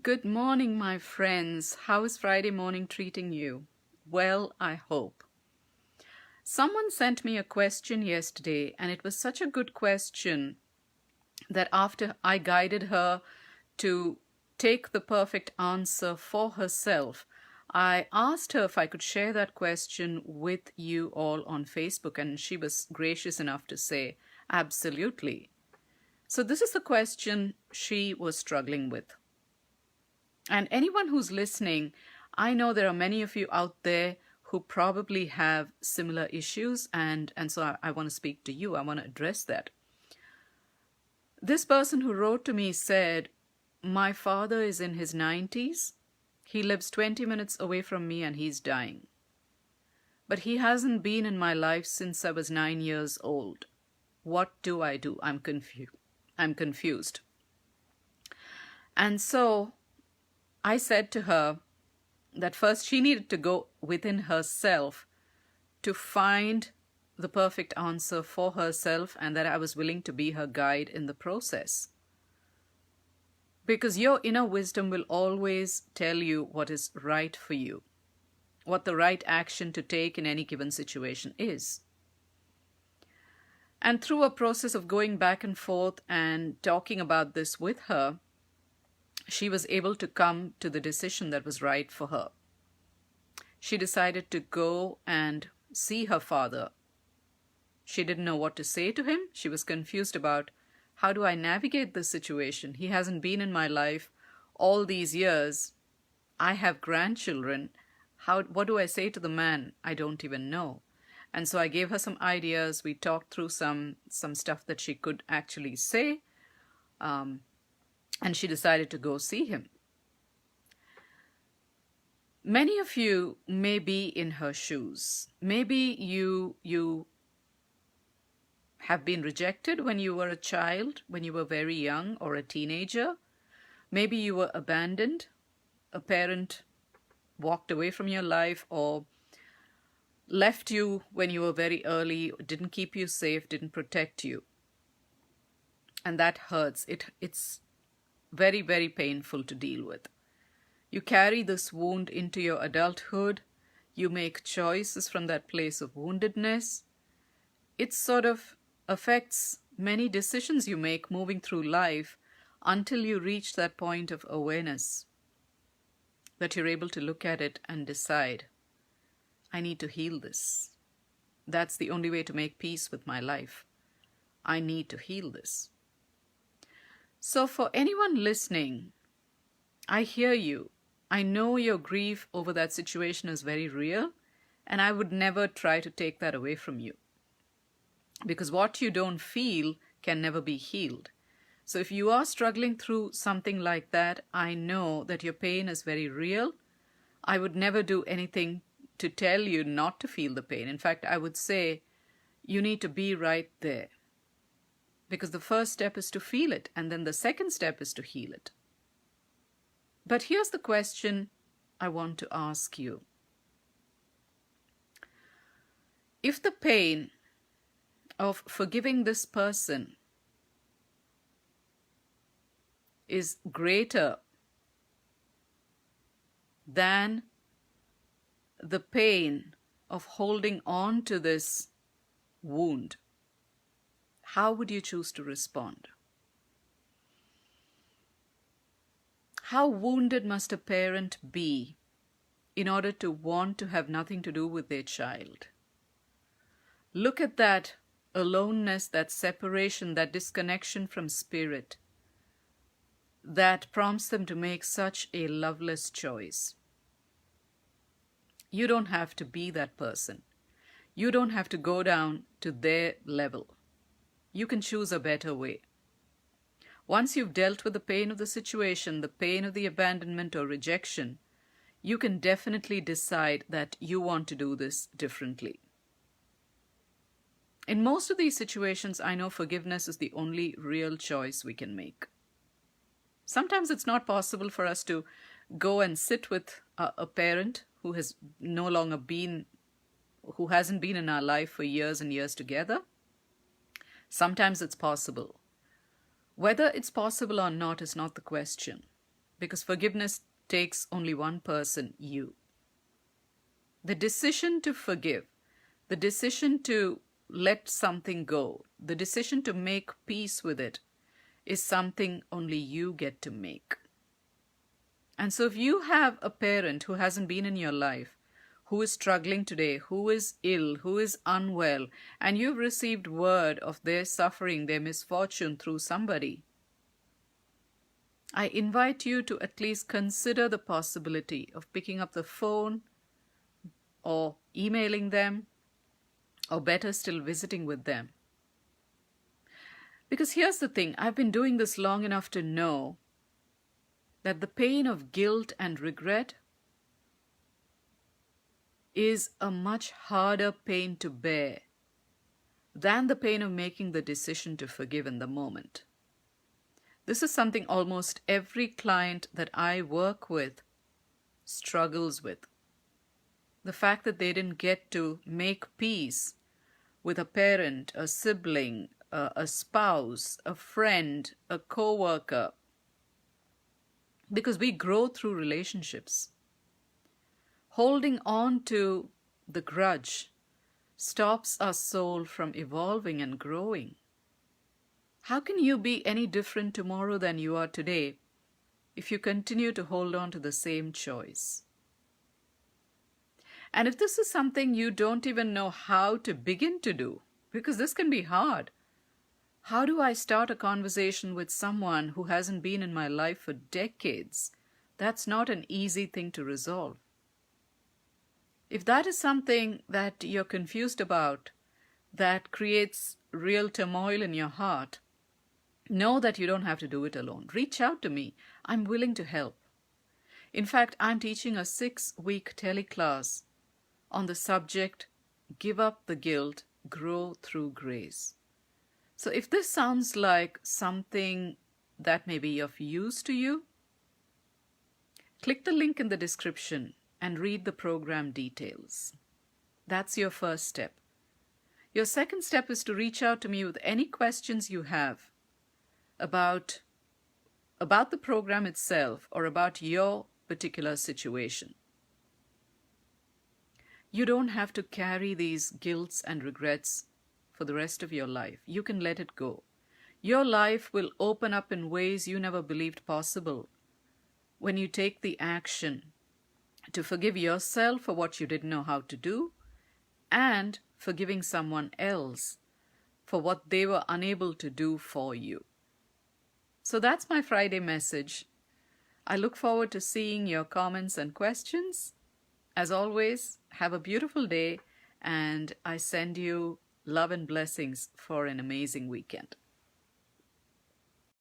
Good morning, my friends. How is Friday morning treating you? Well, I hope. Someone sent me a question yesterday, and it was such a good question that after I guided her to take the perfect answer for herself, I asked her if I could share that question with you all on Facebook, and she was gracious enough to say, absolutely. So, this is the question she was struggling with. And anyone who's listening, I know there are many of you out there who probably have similar issues, and so I want to speak to you. I want to address that. This person who wrote to me said, my father is in his 90s. He lives 20 minutes away from me and he's dying. But he hasn't been in my life since I was 9 years old. What do I do? I'm confused. And so I said to her that first she needed to go within herself to find the perfect answer for herself, and that I was willing to be her guide in the process. Because your inner wisdom will always tell you what is right for you, what the right action to take in any given situation is. And through a process of going back and forth and talking about this with her, she was able to come to the decision that was right for her. She decided to go and see her father. She didn't know what to say to him. She was confused about, how do I navigate this situation? He hasn't been in my life all these years. I have grandchildren. What do I say to the man? I don't even know. And so I gave her some ideas. We talked through some stuff that she could actually say. And she decided to go see him. Many of you may be in her shoes. Maybe you have been rejected when you were a child, when you were very young or a teenager. Maybe you were abandoned. A parent walked away from your life or left you when you were very early, didn't keep you safe, didn't protect you. And that hurts. It's very, very painful to deal with. You carry this wound into your adulthood. You make choices from that place of woundedness. It sort of affects many decisions you make moving through life until you reach that point of awareness that you're able to look at it and decide, I need to heal this. That's the only way to make peace with my life. I need to heal this. So for anyone listening, I hear you. I know your grief over that situation is very real, and I would never try to take that away from you. Because what you don't feel can never be healed. So if you are struggling through something like that, I know that your pain is very real. I would never do anything to tell you not to feel the pain. In fact, I would say you need to be right there. Because the first step is to feel it, and then the second step is to heal it. But here's the question I want to ask you. If the pain of forgiving this person is greater than the pain of holding on to this wound, how would you choose to respond? How wounded must a parent be in order to want to have nothing to do with their child? Look at that aloneness, that separation, that disconnection from spirit that prompts them to make such a loveless choice. You don't have to be that person. You don't have to go down to their level. You can choose a better way. Once you've dealt with the pain of the situation, the pain of the abandonment or rejection, you can definitely decide that you want to do this differently. In most of these situations, I know forgiveness is the only real choice we can make. Sometimes it's not possible for us to go and sit with a parent who has no longer been, who hasn't been in our life for years and years together. Sometimes it's possible. Whether it's possible or not is not the question. because forgiveness takes only one person, you. The decision to forgive, the decision to let something go, the decision to make peace with it is something only you get to make. And so if you have a parent who hasn't been in your life, who is struggling today, who is ill, who is unwell, and you've received word of their suffering, their misfortune through somebody, I invite you to at least consider the possibility of picking up the phone or emailing them, or better still, visiting with them. Because here's the thing, I've been doing this long enough to know that the pain of guilt and regret is a much harder pain to bear than the pain of making the decision to forgive in the moment. This is something almost every client that I work with struggles with. The fact that they didn't get to make peace with a parent, a sibling, a spouse, a friend, a co-worker, because we grow through relationships. Holding on to the grudge stops our soul from evolving and growing. How can you be any different tomorrow than you are today if you continue to hold on to the same choice? And if this is something you don't even know how to begin to do, because this can be hard. How do I start a conversation with someone who hasn't been in my life for decades? That's not an easy thing to resolve. If that is something that you're confused about, that creates real turmoil in your heart, know that you don't have to do it alone. Reach out to me. I'm willing to help. In fact, I'm teaching a 6-week teleclass on the subject, Give Up the Guilt, Grow Through Grace. So if this sounds like something that may be of use to you, click the link in the description and read the program details. That's your first step. Your second step is to reach out to me with any questions you have about the program itself or about your particular situation. You don't have to carry these guilts and regrets for the rest of your life. You can let it go. Your life will open up in ways you never believed possible when you take the action to forgive yourself for what you didn't know how to do and forgiving someone else for what they were unable to do for you. So that's my Friday message. I look forward to seeing your comments and questions. As always, have a beautiful day, and I send you love and blessings for an amazing weekend.